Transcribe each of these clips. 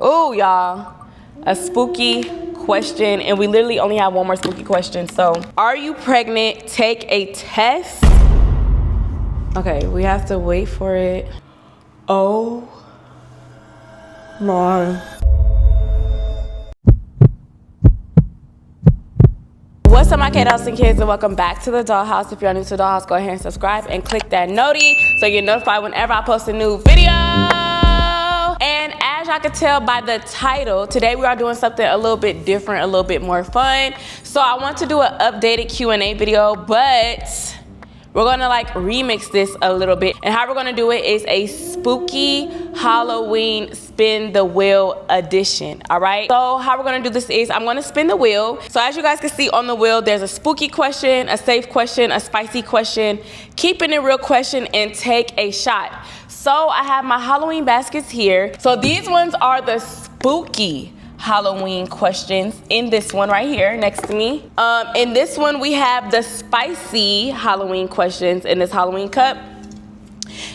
Oh, y'all, a spooky question, and we literally only have one more spooky question. So, are you pregnant? Take a test. Okay, we have to wait for it. Oh my. What's up, my kiddos and kids, and welcome back to the Dollhouse. If you're new to the Dollhouse, go ahead and subscribe and click that noti so you're notified whenever I post a new video. And as y'all can tell by the title, today we are doing something a little bit different, a little bit more fun. So I want to do an updated Q&A video, but we're gonna like remix this a little bit. And how we're gonna do it is a spooky Halloween spin the wheel edition, all right? So how we're gonna do this is I'm gonna spin the wheel. So as you guys can see on the wheel, there's a spooky question, a safe question, a spicy question, keeping it real question, and take a shot. So I have my Halloween baskets here. So these ones are the spooky Halloween questions in this one right here next to me. In this one, we have the spicy Halloween questions in this Halloween cup.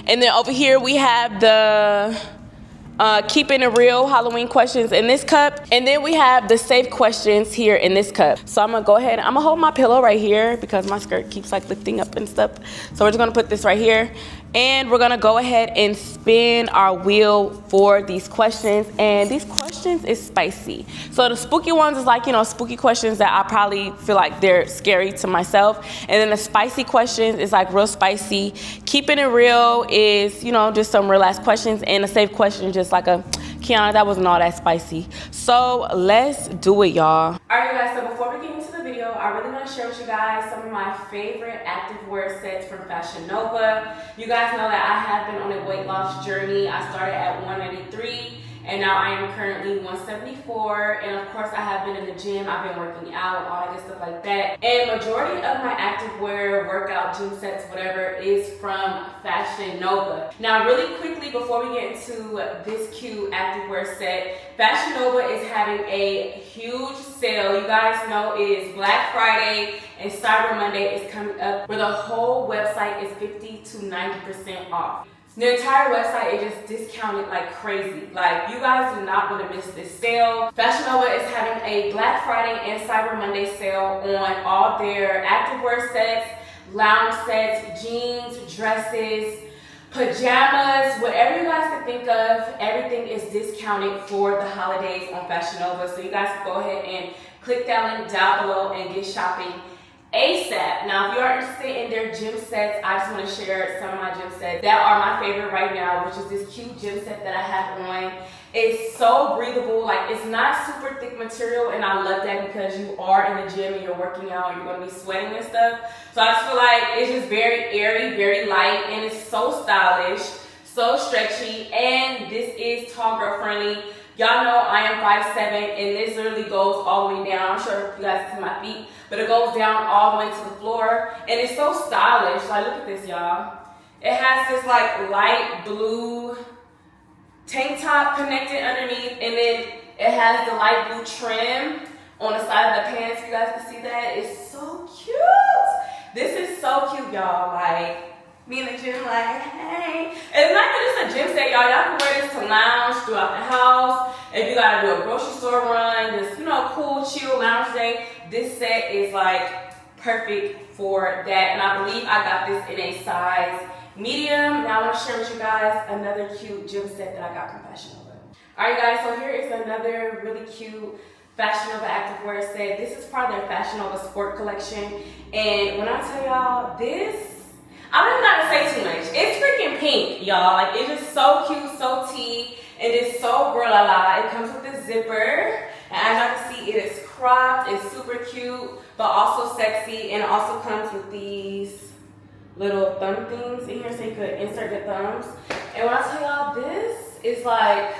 And then over here, we have the keeping it real Halloween questions in this cup. And then we have the safe questions here in this cup. So I'm gonna go ahead, I'm gonna hold my pillow right here because my skirt keeps like lifting up and stuff. So we're just gonna put this right here. And we're gonna go ahead and spin our wheel for these questions. And these questions is spicy. So the spooky ones is like, you know, spooky questions that I probably feel like they're scary to myself. And then the spicy questions is like real spicy. Keeping it real is, you know, just some real ass questions. And the safe question just like a, Kiana, that wasn't all that spicy. So let's do it, y'all. All right, guys, so before we get into the video, I really want to share with you guys some of my favorite activewear sets from FashionNova. You guys know that I have been on a weight loss journey. I started at 193. And now I am currently 174. And of course I have been in the gym. I've been working out, all that good stuff like that. And majority of my activewear, workout, gym sets, whatever, is from FashionNova. Now really quickly before we get into this cute activewear set, FashionNova is having a huge sale. You guys know it is Black Friday and Cyber Monday is coming up where the whole website is 50 to 90% off. The entire website is just discounted like crazy. Like, you guys do not want to miss this sale. FashionNova is having a Black Friday and Cyber Monday sale on all their activewear sets, lounge sets, jeans, dresses, pajamas, whatever you guys can think of. Everything is discounted for the holidays on FashionNova. So you guys can go ahead and click that link down below and get shopping ASAP. Now, if you are interested in their gym sets, I just want to share some of my gym sets that are my favorite right now, which is this cute gym set that I have on. It's so breathable, like it's not super thick material, and I love that because you are in the gym and you're working out, you're going to be sweating and stuff. So I just feel like it's just very airy, very light, and it's so stylish, so stretchy, and this is tall girl friendly. Y'all know I am 5'7", and this literally goes all the way down. I'm sure you guys can see my feet, but it goes down all the way to the floor, and it's so stylish. Like, look at this, y'all. It has this like light blue tank top connected underneath, and then it has the light blue trim on the side of the pants. You guys can see that. It's so cute. This is so cute, y'all. Like, me in the gym, like, hey. It's not just a gym set, y'all. Y'all can wear this to lounge throughout the house. If you gotta do a grocery store run, just, you know, cool, chill lounge day, this set is like perfect for that. And I believe I got this in a size medium. Now I want to share with you guys another cute gym set that I got from FashionNova. All right, guys, so here is another really cute FashionNova activewear set. This is part of their FashionNova Sport collection. And when I tell y'all this, I'm not gonna say too much. It's freaking pink, y'all. Like, it's just so cute, so tea, and it's so girl la la. It comes with a zipper, and as y'all can see, it is cropped. It's super cute, but also sexy, and it also comes with these little thumb things in here so you could insert your thumbs. And when I tell y'all, this is like,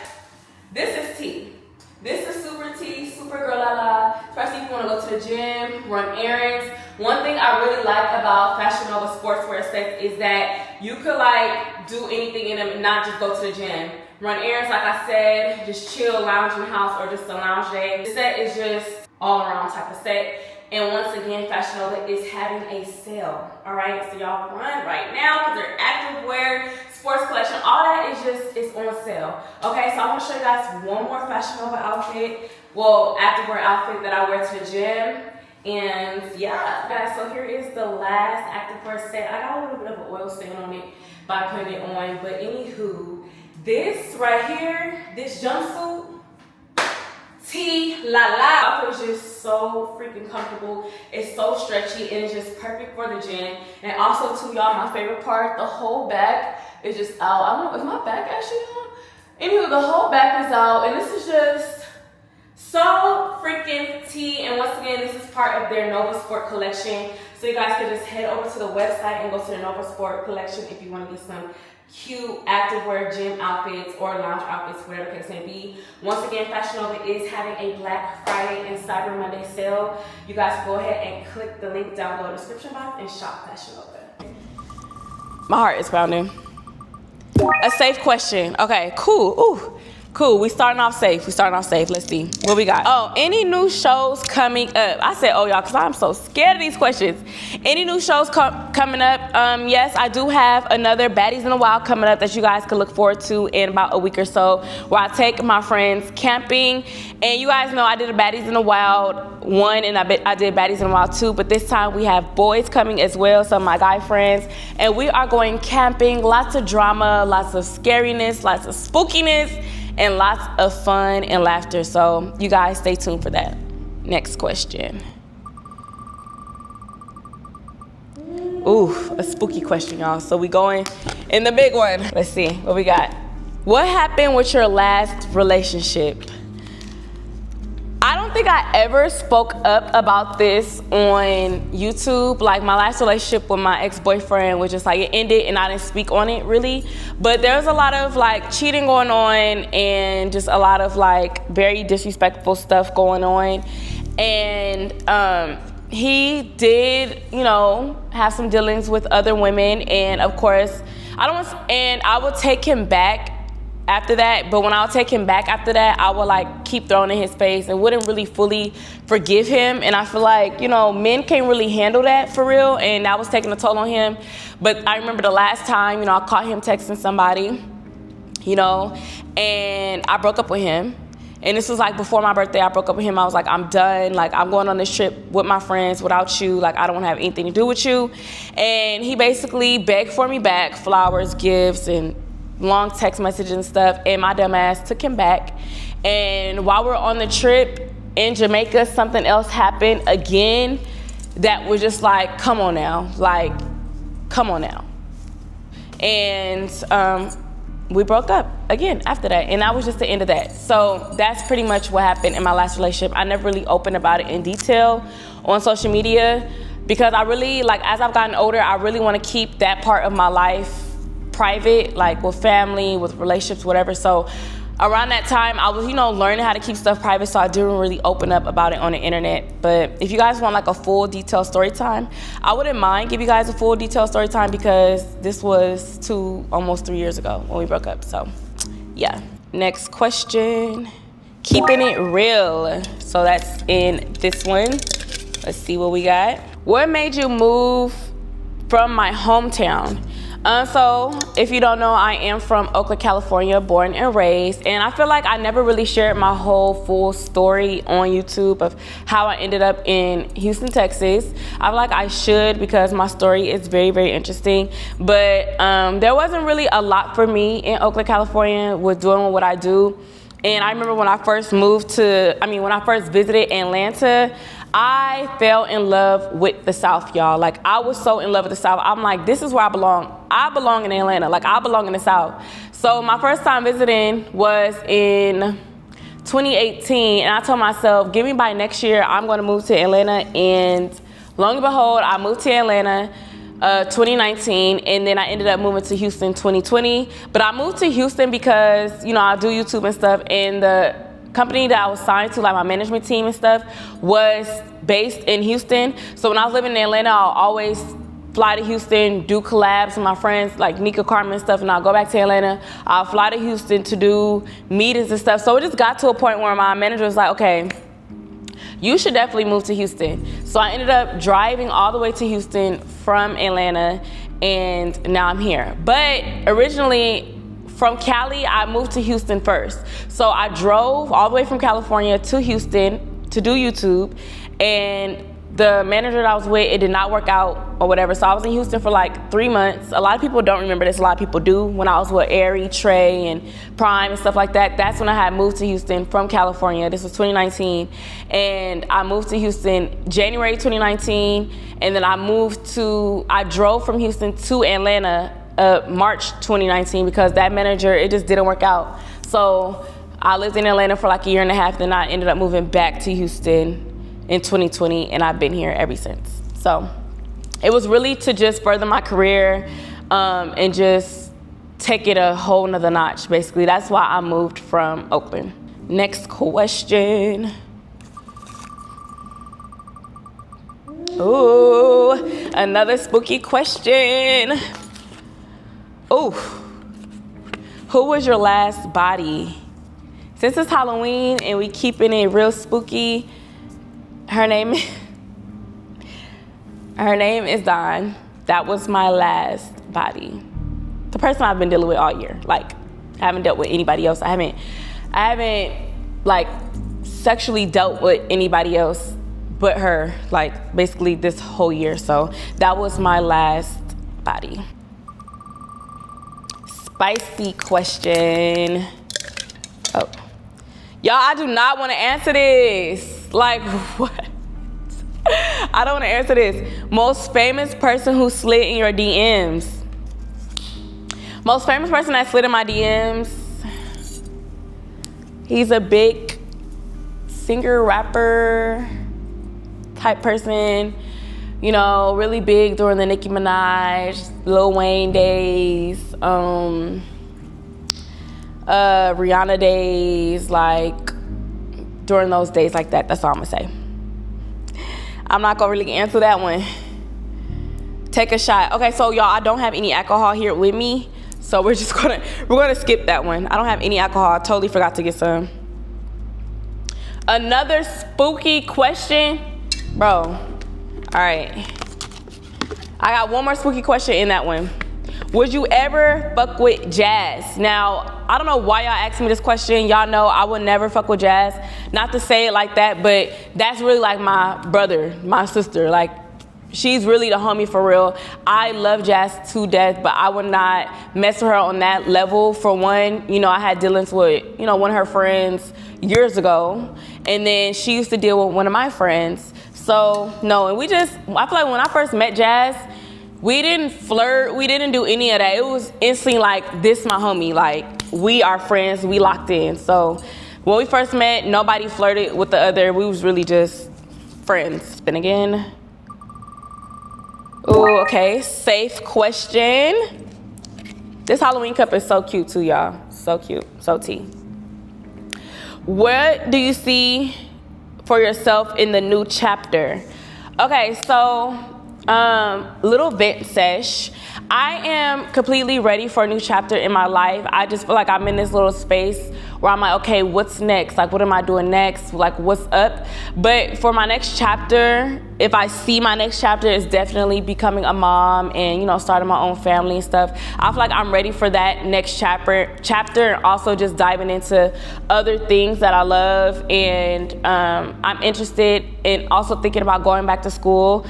this is tea. This is super tea, super girl la la, especially if you want to go to the gym, run errands. One thing I really like about FashionNova sportswear sets is that you could like do anything in them and not just go to the gym. Run errands, like I said, just chill, lounge in the house, or just a lounge day. This set is just all around type of set. And once again, FashionNova is having a sale. All right, so y'all run right now because their activewear sports collection. All that is on sale. Okay, so I want to show you guys one more FashionNova outfit. Well, activewear outfit that I wear to the gym. And yeah, guys, so here is the last activewear set. I got a little bit of an oil stain on it by putting it on. But anywho, this right here, this jumpsuit, la it's just so freaking comfortable. It's so stretchy and it's just perfect for the gym. And also too, y'all, my favorite part, the whole back is just out. I don't know, is my back actually on? Anywho, the whole back is out, and this is just so freaking tea. And once again, this is part of their Nova Sport collection. So you guys can just head over to the website and go to the Nova Sport collection if you want to get some cute activewear gym outfits or lounge outfits, whatever the case may be. Once again, FashionNova is having a Black Friday and Cyber Monday sale. You guys can go ahead and click the link down below in the description box and shop FashionNova. My heart is pounding. A safe question. Okay, cool. Ooh. Cool, we starting off safe. Let's see what we got. Oh, any new shows coming up? I said, oh, y'all, because I'm so scared of these questions. Any new shows coming up? Yes, I do have another Baddies in the Wild coming up that you guys can look forward to in about a week or so, where I take my friends camping. And you guys know I did a Baddies in the Wild 1, and I did Baddies in the Wild 2, but this time we have boys coming as well, some of my guy friends. And we are going camping, lots of drama, lots of scariness, lots of spookiness, and lots of fun and laughter. So you guys stay tuned for that. Next question. Ooh, a spooky question, y'all. So we going in the big one. Let's see what we got. What happened with your last relationship? I don't think I ever spoke up about this on YouTube. Like, my last relationship with my ex-boyfriend was just like, it ended and I didn't speak on it really. But there's a lot of like cheating going on and just a lot of like very disrespectful stuff going on. And he did, you know, have some dealings with other women. And of course, I would take him back after that, but when I would take him back after that, I would like keep throwing in his face and wouldn't really fully forgive him. And I feel like, you know, men can't really handle that for real, and that was taking a toll on him. But I remember the last time, you know, I caught him texting somebody, you know, and I broke up with him. And this was like before my birthday. I broke up with him. I was like, I'm done. Like, I'm going on this trip with my friends without you. Like, I don't want to have anything to do with you. And he basically begged for me back, flowers, gifts, and long text messages and stuff, and my dumb ass took him back. And while we're on the trip in Jamaica, something else happened again that was just like, come on now, like, come on now. And we broke up again after that, and that was just the end of that. So that's pretty much what happened in my last relationship. I never really opened about it in detail on social media because I really, like, as I've gotten older, I really want to keep that part of my life private, like with family, with relationships, whatever. So around that time, I was, you know, learning how to keep stuff private, so I didn't really open up about it on the internet. But if you guys want like a full detailed story time, I wouldn't mind give you guys a full detailed story time because this was almost 3 years ago when we broke up. So yeah. Next question. Keeping it real. So that's in this one. Let's see what we got. What made you move from my hometown? So if you don't know, I am from Oakland, California, born and raised, and I feel like I never really shared my whole full story on YouTube of how I ended up in Houston, Texas. I feel like I should because my story is very, very interesting, but there wasn't really a lot for me in Oakland, California with doing what I do. And I remember when I first when I first visited Atlanta, I fell in love with the South, y'all. Like, I was so in love with the South. I'm like, this is where I belong. I belong in Atlanta. Like, I belong in the South. So my first time visiting was in 2018. And I told myself, give me by next year, I'm going to move to Atlanta. And lo and behold, I moved to Atlanta 2019, and then I ended up moving to Houston 2020. But I moved to Houston because, you know, I do YouTube and stuff, and the company that I was signed to, like my management team and stuff, was based in Houston. So when I was living in Atlanta, I'll always fly to Houston, do collabs with my friends like Nika, Carmen and stuff, and I'll go back to Atlanta. I'll fly to Houston to do meetings and stuff. So it just got to a point where my manager was like, okay, you should definitely move to Houston. So I ended up driving all the way to Houston from Atlanta, and now I'm here. But originally from Cali, I moved to Houston first. So I drove all the way from California to Houston to do YouTube, and the manager that I was with, it did not work out or whatever. So I was in Houston for like 3 months. A lot of people don't remember this. A lot of people do. When I was with Aerie, Trey, and Prime and stuff like that, that's when I had moved to Houston from California. This was 2019. And I moved to Houston January 2019. And then I drove from Houston to Atlanta March 2019 because that manager, it just didn't work out. So I lived in Atlanta for like a year and a half. Then I ended up moving back to Houston in 2020, and I've been here ever since. So it was really to just further my career and just take it a whole nother notch, basically. That's why I moved from Oakland. Next question. Ooh, another spooky question. Ooh, who was your last body? Since it's Halloween and we keeping it real spooky, her name is Dawn. That was my last body. The person I've been dealing with all year. Like, I haven't dealt with anybody else. I haven't like sexually dealt with anybody else but her, like basically this whole year. So that was my last body. Spicy question. Oh, y'all, I do not want to answer this. Like, what? I don't want to answer this. Most famous person who slid in your DMs. Most famous person that slid in my DMs. He's a big singer, rapper type person. You know, really big during the Nicki Minaj, Lil Wayne days, Rihanna days, like during those days like that. That's all I'm gonna say. I'm not gonna really answer that one. Take a shot. Okay, so y'all, I don't have any alcohol here with me, so we're gonna skip that one. I don't have any alcohol. I totally forgot to get some. Another spooky question, bro. All right, I got one more spooky question in that one. Would you ever fuck with Jazz? Now, I don't know why y'all asked me this question. Y'all know I would never fuck with Jazz. Not to say it like that, but that's really like my brother, my sister. Like, she's really the homie for real. I love Jazz to death, but I would not mess with her on that level. For one, you know, I had dealings with, you know, one of her friends years ago, and then she used to deal with one of my friends. So, no, and I feel like when I first met Jazz, we didn't flirt, we didn't do any of that. It was instantly like, this my homie, like, we are friends, we locked in. So when we first met, nobody flirted with the other. We was really just friends. Spin again. Ooh, okay, safe question. This Halloween cup is so cute too, y'all. So cute, so tea. What do you see for yourself in the new chapter? Okay, so little vent sesh. I am completely ready for a new chapter in my life. I just feel like I'm in this little space where I'm like, okay, what's next? Like, what am I doing next? Like, what's up? But for my next chapter, if I see my next chapter is definitely becoming a mom and, you know, starting my own family and stuff. I feel like I'm ready for that next chapter and also just diving into other things that I love. And I'm interested in also thinking about going back to school.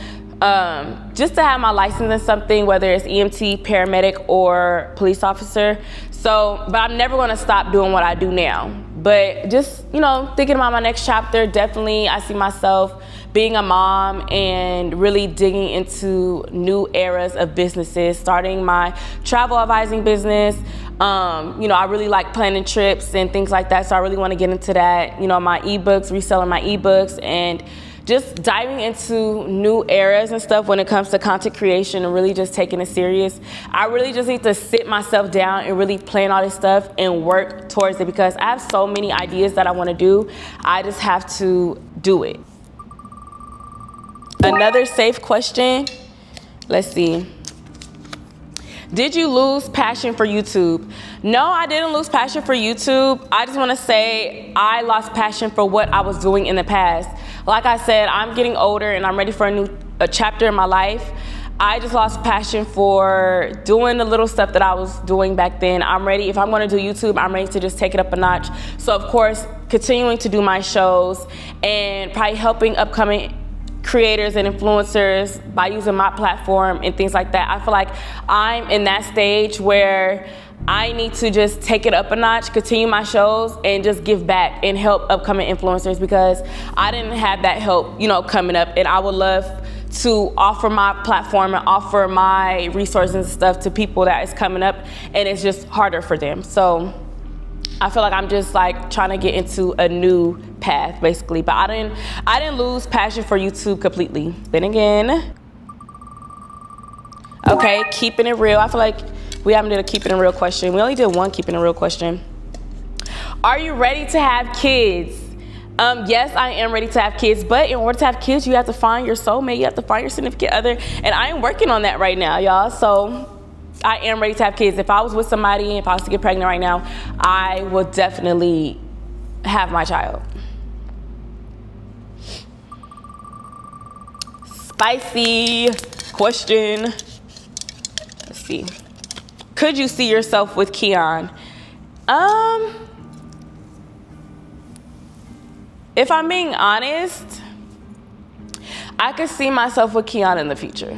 Just to have my license in something, whether it's EMT, paramedic, or police officer. So, but I'm never going to stop doing what I do now. But just, you know, thinking about my next chapter, definitely I see myself being a mom and really digging into new eras of businesses, starting my travel advising business. You know, I really like planning trips and things like that. So I really want to get into that, you know, my ebooks, reselling my ebooks, and just diving into new eras and stuff when it comes to content creation and really just taking it serious. I really just need to sit myself down and really plan all this stuff and work towards it because I have so many ideas that I want to do. I just have to do it. Another safe question. Let's see. Did you lose passion for YouTube? No, I didn't lose passion for YouTube. I just want to say I lost passion for what I was doing in the past. Like I said, I'm getting older and I'm ready for a chapter in my life. I just lost passion for doing the little stuff that I was doing back then. I'm ready. If I'm going to do YouTube, I'm ready to just take it up a notch. So of course, continuing to do my shows and probably helping upcoming creators and influencers by using my platform and things like that. I feel like I'm in that stage where I need to just take it up a notch, continue my shows, and just give back and help upcoming influencers, because I didn't have that help, you know, coming up, and I would love to offer my platform and offer my resources and stuff to people that is coming up, and it's just harder for them. So I feel like I'm just like trying to get into a new path, basically. But I didn't lose passion for YouTube completely. Then again, okay, keeping it real. I feel like we haven't did a keeping it real question. We only did one keeping it real question. Are you ready to have kids? Yes, I am ready to have kids, but in order to have kids, you have to find your soulmate, you have to find your significant other, and I am working on that right now, y'all. So I am ready to have kids. If I was with somebody, if I was to get pregnant right now, I would definitely have my child. Spicy question. Let's see. Could you see yourself with Keon? If I'm being honest, I could see myself with Keon in the future.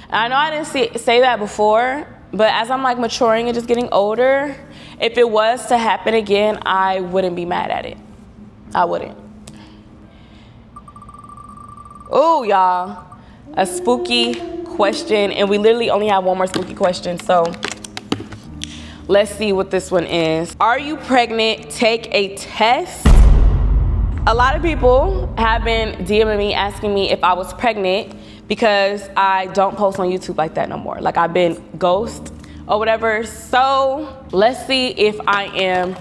And I know I didn't say that before, but as I'm like maturing and just getting older, if it was to happen again, I wouldn't be mad at it. I wouldn't. Oh, y'all, a spooky question, and we literally only have one more spooky question, so let's see what this one is. Are you pregnant? Take a test. A lot of people have been DMing me asking me if I was pregnant, because I don't post on YouTube like that no more. Like, I've been ghost or whatever. So let's see if I am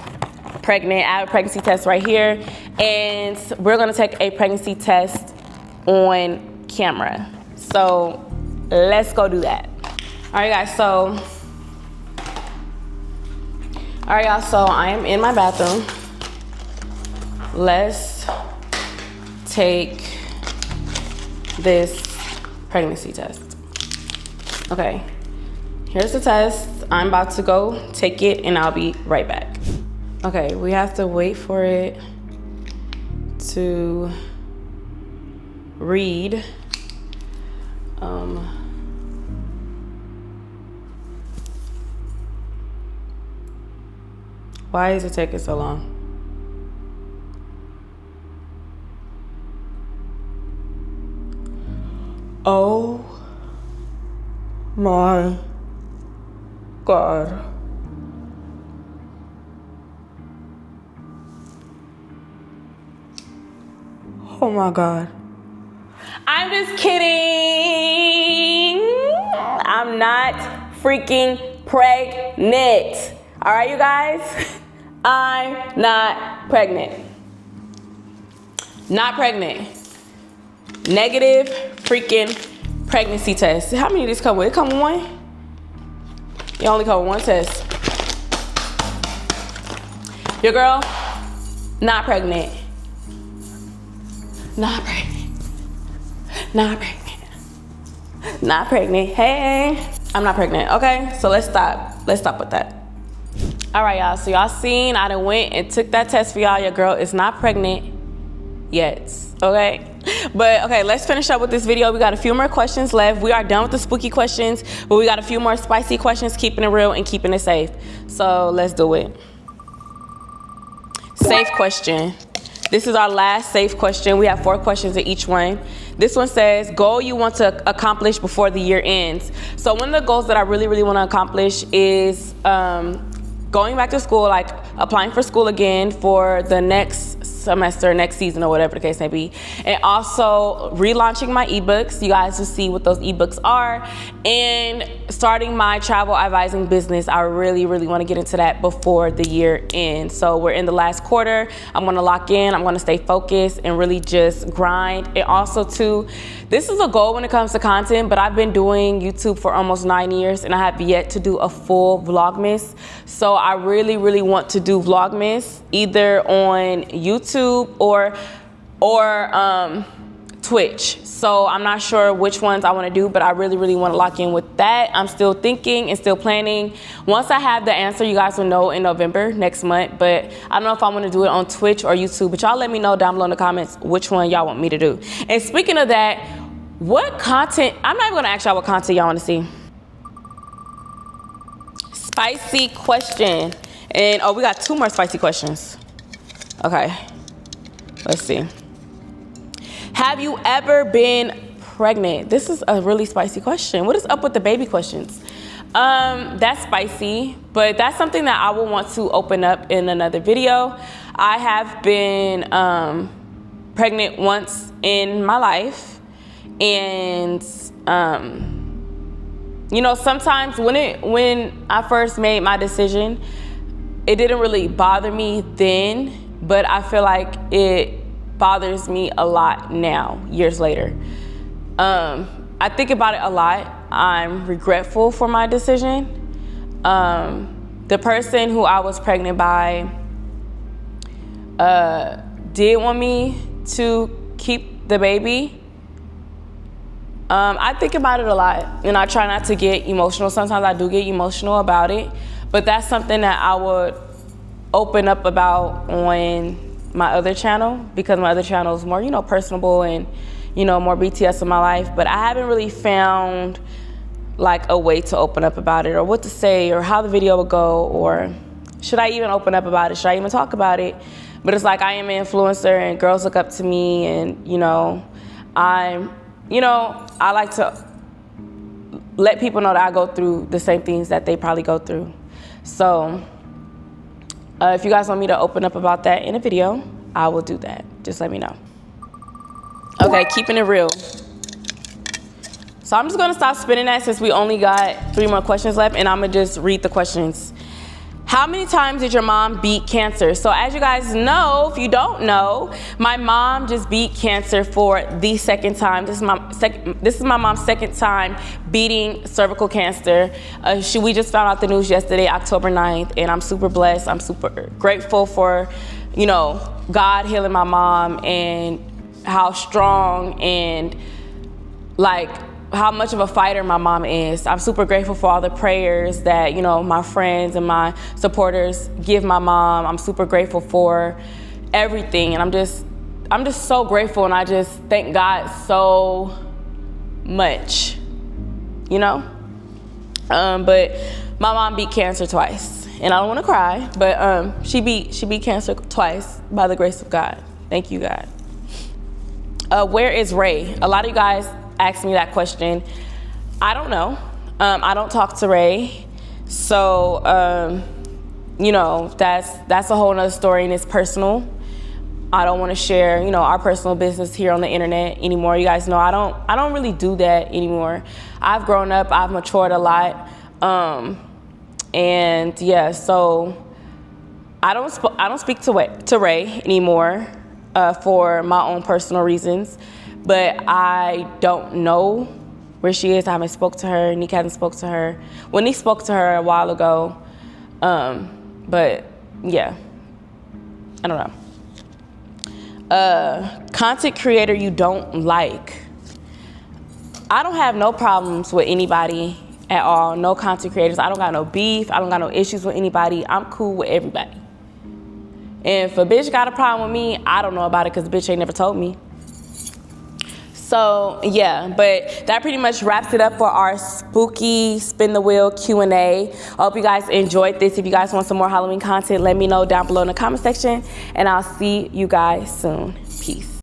pregnant. I have a pregnancy test right here, and we're gonna take a pregnancy test on camera. So let's go do that. All right, guys, so I am in my bathroom. Let's take this pregnancy test. Okay, here's the test. I'm about to go take it, and I'll be right back. Okay, we have to wait for it to read. Why is it taking so long? Oh my God. Oh my God. I'm just kidding. I'm not freaking pregnant. All right, you guys? I'm not pregnant. Not pregnant. Negative freaking pregnancy test. How many of these come with? It come with one? You only come with one test. Your girl, not pregnant. Not pregnant. Not pregnant. Not pregnant. Hey, I'm not pregnant. Okay, so let's stop. Let's stop with that. All right, y'all. So y'all seen I done went and took that test for y'all. Your girl is not pregnant yet. Okay, but okay, let's finish up with this video. We got a few more questions left. We are done with the spooky questions, but we got a few more spicy questions, keeping it real and keeping it safe. So let's do it. Safe question. This is our last safe question. We have 4 questions in each one. This one says, goal you want to accomplish before the year ends. So one of the goals that I really, really want to accomplish is going back to school, like applying for school again for the next semester, next season, or whatever the case may be. And also relaunching my ebooks. You guys will see what those ebooks are. And starting my travel advising business. I really, really want to get into that before the year ends. So we're in the last quarter. I'm going to lock in. I'm going to stay focused and really just grind. And also too, this is a goal when it comes to content, but I've been doing YouTube for almost 9 years and I have yet to do a full Vlogmas. So I really, really want to do Vlogmas either on YouTube or Twitch. So I'm not sure which ones I want to do, but I really, really want to lock in with that. I'm still thinking and still planning. Once I have the answer, you guys will know in November, next month. But I don't know if I want to do it on Twitch or YouTube, but y'all let me know down below in the comments which one y'all want me to do. And speaking of that, what content, I'm not even going to ask y'all what content y'all want to see. Spicy question. And oh, we got 2 more spicy questions. Okay, let's see. Have you ever been pregnant? This is a really spicy question. What is up with the baby questions? That's spicy, but that's something that I will want to open up in another video. I have been pregnant once in my life, and you know, sometimes when I first made my decision, it didn't really bother me then, but I feel like it bothers me a lot now, years later. I think about it a lot. I'm regretful for my decision. The person who I was pregnant by did want me to keep the baby. I think about it a lot, and I try not to get emotional. Sometimes I do get emotional about it, but that's something that I would open up about on my other channel, because my other channel is more, you know, personable and, you know, more BTS in my life. But I haven't really found like a way to open up about it, or what to say, or how the video would go, or should I even open up about it? Should I even talk about it? But it's like, I am an influencer and girls look up to me, and, you know, I like to let people know that I go through the same things that they probably go through. So if you guys want me to open up about that in a video, I will do that. Just let me know. Okay, keeping it real. So I'm just gonna stop spinning that since we only got 3 more questions left, and I'm gonna just read the questions. How many times did your mom beat cancer? So as you guys know, if you don't know, my mom just beat cancer for the 2nd time. This is my mom's 2nd time beating cervical cancer. We just found out the news yesterday, October 9th, and I'm super blessed. I'm super grateful for, you know, God healing my mom, and how strong and like how much of a fighter my mom is. I'm super grateful for all the prayers that, you know, my friends and my supporters give my mom. I'm super grateful for everything, and I'm just so grateful, and I just thank God so much, you know. But my mom beat cancer twice, and I don't want to cry, but she beat cancer twice by the grace of God. Thank you, God. Where is Ray? A lot of you guys asked me that question. I don't know. I don't talk to Ray, so you know, that's a whole nother story, and it's personal. I don't want to share, you know, our personal business here on the internet anymore. You guys know I don't really do that anymore. I've grown up. I've matured a lot, and yeah. So I don't speak to Ray anymore for my own personal reasons. But I don't know where she is. I haven't spoke to her. Nick hasn't spoke to her. Well, Nick spoke to her a while ago. But yeah, I don't know. Content creator you don't like. I don't have no problems with anybody at all. No content creators. I don't got no beef. I don't got no issues with anybody. I'm cool with everybody. And if a bitch got a problem with me, I don't know about it, because the bitch ain't never told me. So yeah, but that pretty much wraps it up for our spooky spin the wheel Q&A. I hope you guys enjoyed this. If you guys want some more Halloween content, let me know down below in the comment section, and I'll see you guys soon. Peace.